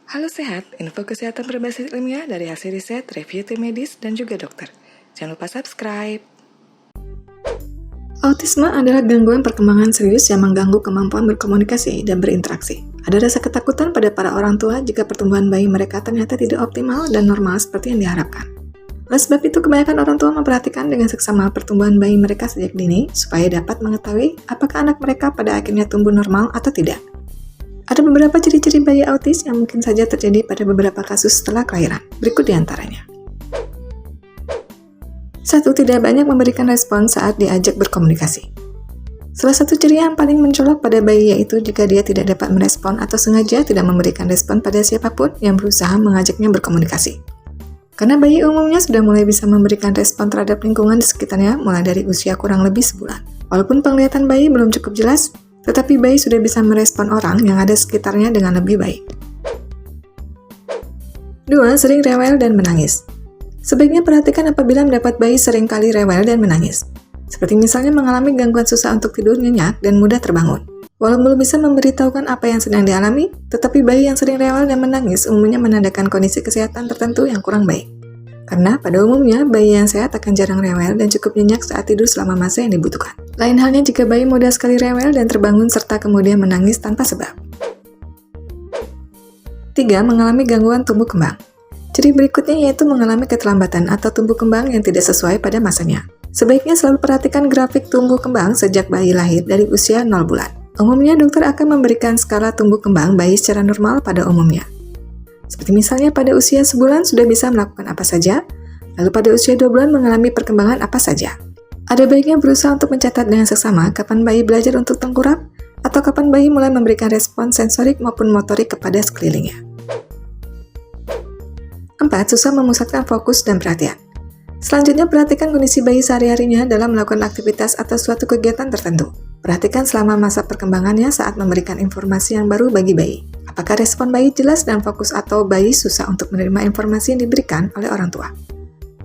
Halo Sehat, info kesehatan berbasis ilmiah dari hasil riset, review tim medis, dan juga dokter. Jangan lupa subscribe. Autisme adalah gangguan perkembangan serius yang mengganggu kemampuan berkomunikasi dan berinteraksi. Ada rasa ketakutan pada para orang tua jika pertumbuhan bayi mereka ternyata tidak optimal dan normal seperti yang diharapkan. Oleh sebab itu, kebanyakan orang tua memperhatikan dengan seksama pertumbuhan bayi mereka sejak dini supaya dapat mengetahui apakah anak mereka pada akhirnya tumbuh normal atau tidak. Ada beberapa ciri-ciri bayi autis yang mungkin saja terjadi pada beberapa kasus setelah kelahiran. Berikut diantaranya. 1. Tidak banyak memberikan respon saat diajak berkomunikasi. Salah satu ciri yang paling mencolok pada bayi yaitu jika dia tidak dapat merespon atau sengaja tidak memberikan respon pada siapapun yang berusaha mengajaknya berkomunikasi. Karena bayi umumnya sudah mulai bisa memberikan respon terhadap lingkungan di sekitarnya mulai dari usia kurang lebih sebulan. Walaupun penglihatan bayi belum cukup jelas, tetapi bayi sudah bisa merespon orang yang ada sekitarnya dengan lebih baik. 2. Sering rewel dan menangis. Sebaiknya perhatikan apabila mendapat bayi sering kali rewel dan menangis. Seperti misalnya mengalami gangguan susah untuk tidur nyenyak dan mudah terbangun. Walau belum bisa memberitahukan apa yang sedang dialami, tetapi bayi yang sering rewel dan menangis umumnya menandakan kondisi kesehatan tertentu yang kurang baik. Karena pada umumnya, bayi yang sehat akan jarang rewel dan cukup nyenyak saat tidur selama masa yang dibutuhkan. Lain halnya jika bayi mudah sekali rewel dan terbangun serta kemudian menangis tanpa sebab. 3. Mengalami gangguan tumbuh kembang. Ciri berikutnya yaitu mengalami keterlambatan atau tumbuh kembang yang tidak sesuai pada masanya. Sebaiknya selalu perhatikan grafik tumbuh kembang sejak bayi lahir dari usia 0 bulan. Umumnya dokter akan memberikan skala tumbuh kembang bayi secara normal pada umumnya. Seperti misalnya pada usia sebulan sudah bisa melakukan apa saja, lalu pada usia 2 bulan mengalami perkembangan apa saja. Ada baiknya berusaha untuk mencatat dengan seksama kapan bayi belajar untuk tengkurap, atau kapan bayi mulai memberikan respon sensorik maupun motorik kepada sekelilingnya. 4. Susah memusatkan fokus dan perhatian. Selanjutnya, perhatikan kondisi bayi sehari-harinya dalam melakukan aktivitas atau suatu kegiatan tertentu. Perhatikan selama masa perkembangannya saat memberikan informasi yang baru bagi bayi. Apakah respon bayi jelas dan fokus atau bayi susah untuk menerima informasi yang diberikan oleh orang tua?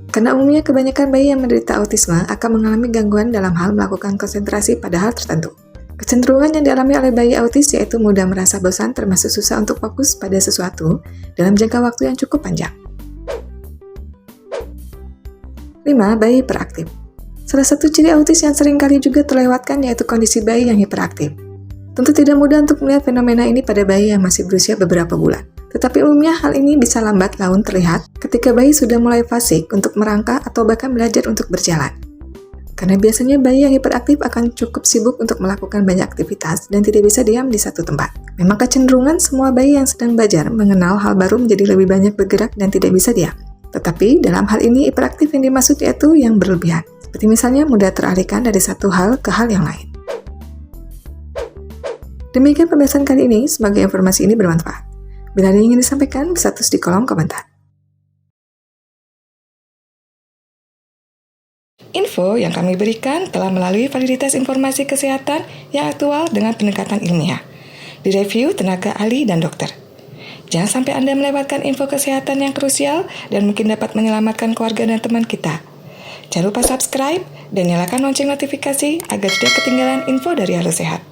Karena umumnya kebanyakan bayi yang menderita autisme akan mengalami gangguan dalam hal melakukan konsentrasi pada hal tertentu. Kecenderungan yang dialami oleh bayi autis yaitu mudah merasa bosan termasuk susah untuk fokus pada sesuatu dalam jangka waktu yang cukup panjang. 5. Bayi hiperaktif. Salah satu ciri autis yang sering kali juga terlewatkan yaitu kondisi bayi yang hiperaktif. Tentu tidak mudah untuk melihat fenomena ini pada bayi yang masih berusia beberapa bulan. Tetapi umumnya hal ini bisa lambat laun terlihat ketika bayi sudah mulai fasik untuk merangkak atau bahkan belajar untuk berjalan. Karena biasanya bayi yang hiperaktif akan cukup sibuk untuk melakukan banyak aktivitas dan tidak bisa diam di satu tempat. Memang kecenderungan semua bayi yang sedang belajar mengenal hal baru menjadi lebih banyak bergerak dan tidak bisa diam. Tetapi dalam hal ini hiperaktif yang dimaksud yaitu yang berlebihan. Seperti misalnya mudah teralihkan dari satu hal ke hal yang lain. Demikian pembahasan kali ini, semoga informasi ini bermanfaat. Bila ada yang ingin disampaikan, bisa tulis di kolom komentar. Info yang kami berikan telah melalui validitas informasi kesehatan yang aktual dengan pendekatan ilmiah, direview tenaga ahli dan dokter. Jangan sampai Anda melewatkan info kesehatan yang krusial dan mungkin dapat menyelamatkan keluarga dan teman kita. Jangan lupa subscribe dan nyalakan lonceng notifikasi agar tidak ketinggalan info dari Halo Sehat.